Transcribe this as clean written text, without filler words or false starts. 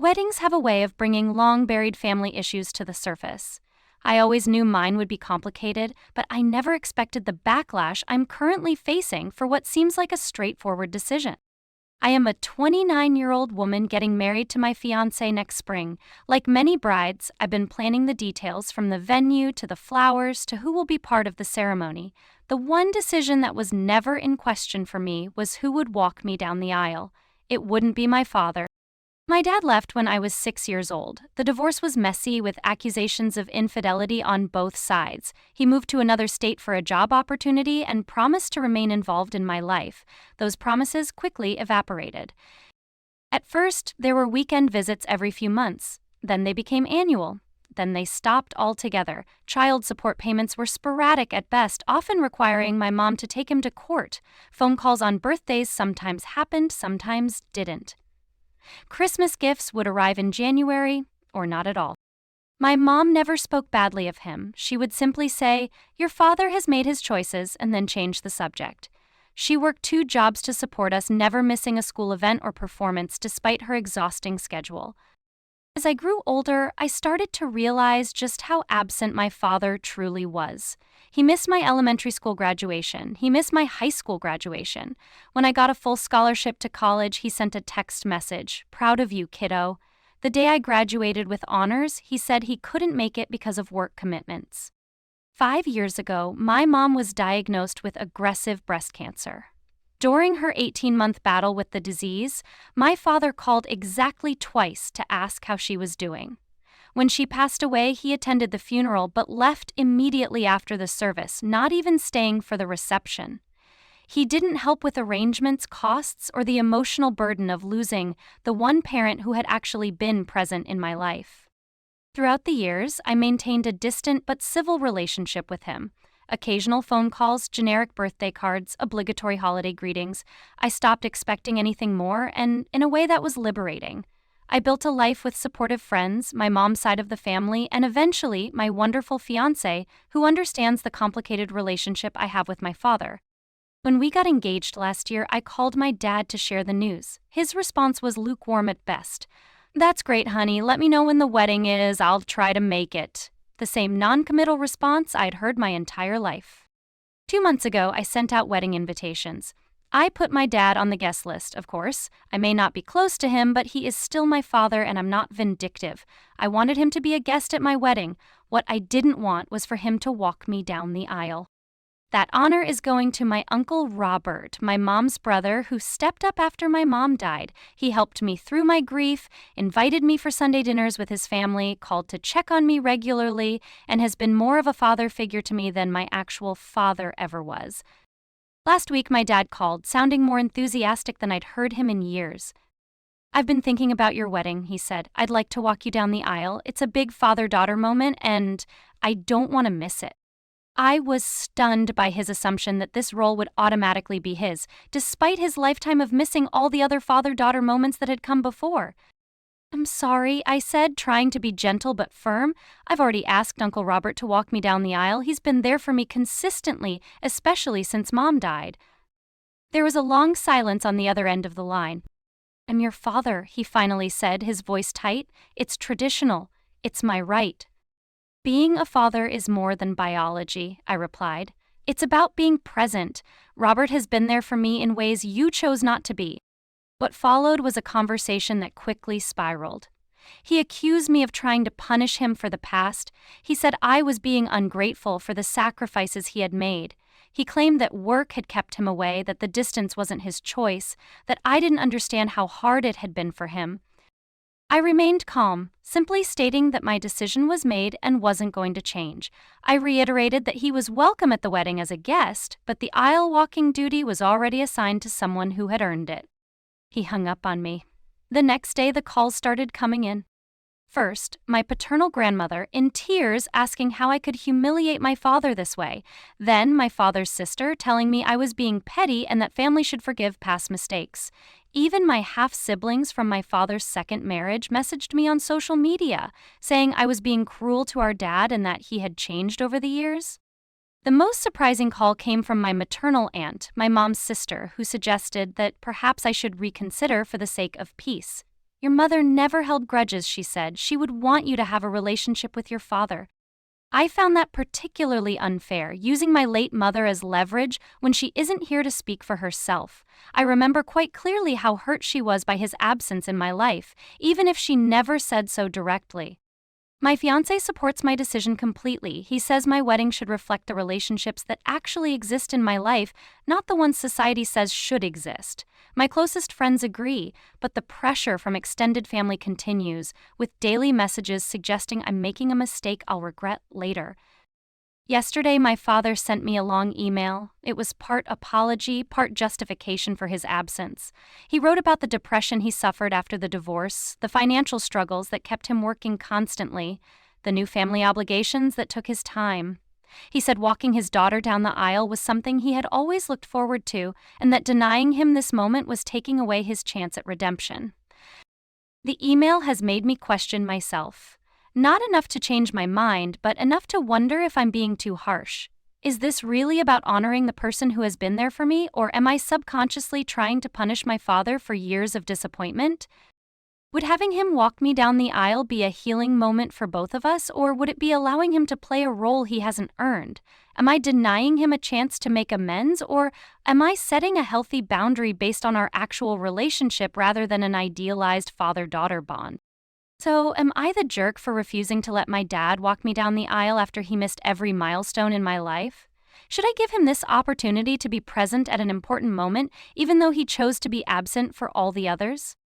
Weddings have a way of bringing long-buried family issues to the surface. I always knew mine would be complicated, but I never expected the backlash I'm currently facing for what seems like a straightforward decision. I am a 29-year-old woman getting married to my fiancé next spring. Like many brides, I've been planning the details from the venue to the flowers to who will be part of the ceremony. The one decision that was never in question for me was who would walk me down the aisle. It wouldn't be my father. My dad left when I was 6 years old. The divorce was messy with accusations of infidelity on both sides. He moved to another state for a job opportunity and promised to remain involved in my life. Those promises quickly evaporated. At first, there were weekend visits every few months. Then they became annual. Then they stopped altogether. Child support payments were sporadic at best, often requiring my mom to take him to court. Phone calls on birthdays sometimes happened, sometimes didn't. Christmas gifts would arrive in January, or not at all. My mom never spoke badly of him. She would simply say, "Your father has made his choices," and then change the subject. She worked 2 jobs to support us, never missing a school event or performance despite her exhausting schedule. As I grew older, I started to realize just how absent my father truly was. He missed my elementary school graduation. He missed my high school graduation. When I got a full scholarship to college, he sent a text message, "Proud of you, kiddo." The day I graduated with honors, he said he couldn't make it because of work commitments. 5 years ago, my mom was diagnosed with aggressive breast cancer. During her 18-month battle with the disease, my father called exactly twice to ask how she was doing. When she passed away, he attended the funeral but left immediately after the service, not even staying for the reception. He didn't help with arrangements, costs, or the emotional burden of losing the one parent who had actually been present in my life. Throughout the years, I maintained a distant but civil relationship with him. Occasional phone calls, generic birthday cards, obligatory holiday greetings. I stopped expecting anything more, and in a way that was liberating. I built a life with supportive friends, my mom's side of the family, and eventually my wonderful fiancé who understands the complicated relationship I have with my father. When we got engaged last year, I called my dad to share the news. His response was lukewarm at best. "That's great, honey. Let me know when the wedding is. I'll try to make it." The same non-committal response I'd heard my entire life. 2 months ago, I sent out wedding invitations. I put my dad on the guest list, of course. I may not be close to him, but he is still my father, and I'm not vindictive. I wanted him to be a guest at my wedding. What I didn't want was for him to walk me down the aisle. That honor is going to my Uncle Robert, my mom's brother, who stepped up after my mom died. He helped me through my grief, invited me for Sunday dinners with his family, called to check on me regularly, and has been more of a father figure to me than my actual father ever was. Last week, my dad called, sounding more enthusiastic than I'd heard him in years. "I've been thinking about your wedding," he said. "I'd like to walk you down the aisle. It's a big father-daughter moment, and I don't want to miss it." I was stunned by his assumption that this role would automatically be his, despite his lifetime of missing all the other father-daughter moments that had come before. "I'm sorry," I said, trying to be gentle but firm. "I've already asked Uncle Robert to walk me down the aisle. He's been there for me consistently, especially since Mom died." There was a long silence on the other end of the line. "I'm your father," he finally said, his voice tight. "It's traditional. It's my right." "Being a father is more than biology," I replied. "It's about being present. Robert has been there for me in ways you chose not to be." What followed was a conversation that quickly spiraled. He accused me of trying to punish him for the past. He said I was being ungrateful for the sacrifices he had made. He claimed that work had kept him away, that the distance wasn't his choice, that I didn't understand how hard it had been for him. I remained calm, simply stating that my decision was made and wasn't going to change. I reiterated that he was welcome at the wedding as a guest, but the aisle-walking duty was already assigned to someone who had earned it. He hung up on me. The next day, the calls started coming in. First, my paternal grandmother, in tears, asking how I could humiliate my father this way. Then, my father's sister, telling me I was being petty and that family should forgive past mistakes. Even my half-siblings from my father's second marriage messaged me on social media, saying I was being cruel to our dad and that he had changed over the years. The most surprising call came from my maternal aunt, my mom's sister, who suggested that perhaps I should reconsider for the sake of peace. Your mother never held grudges, she said. She would want you to have a relationship with your father. I found that particularly unfair, using my late mother as leverage when she isn't here to speak for herself. I remember quite clearly how hurt she was by his absence in my life, even if she never said so directly. My fiancé supports my decision completely. He says my wedding should reflect the relationships that actually exist in my life, not the ones society says should exist. My closest friends agree, but the pressure from extended family continues, with daily messages suggesting I'm making a mistake I'll regret later. Yesterday, my father sent me a long email. It was part apology, part justification for his absence. He wrote about the depression he suffered after the divorce, the financial struggles that kept him working constantly, the new family obligations that took his time. He said walking his daughter down the aisle was something he had always looked forward to, and that denying him this moment was taking away his chance at redemption. The email has made me question myself. Not enough to change my mind, but enough to wonder if I'm being too harsh. Is this really about honoring the person who has been there for me, or am I subconsciously trying to punish my father for years of disappointment? Would having him walk me down the aisle be a healing moment for both of us, or would it be allowing him to play a role he hasn't earned? Am I denying him a chance to make amends, or am I setting a healthy boundary based on our actual relationship rather than an idealized father-daughter bond? So, am I the jerk for refusing to let my dad walk me down the aisle after he missed every milestone in my life? Should I give him this opportunity to be present at an important moment, even though he chose to be absent for all the others?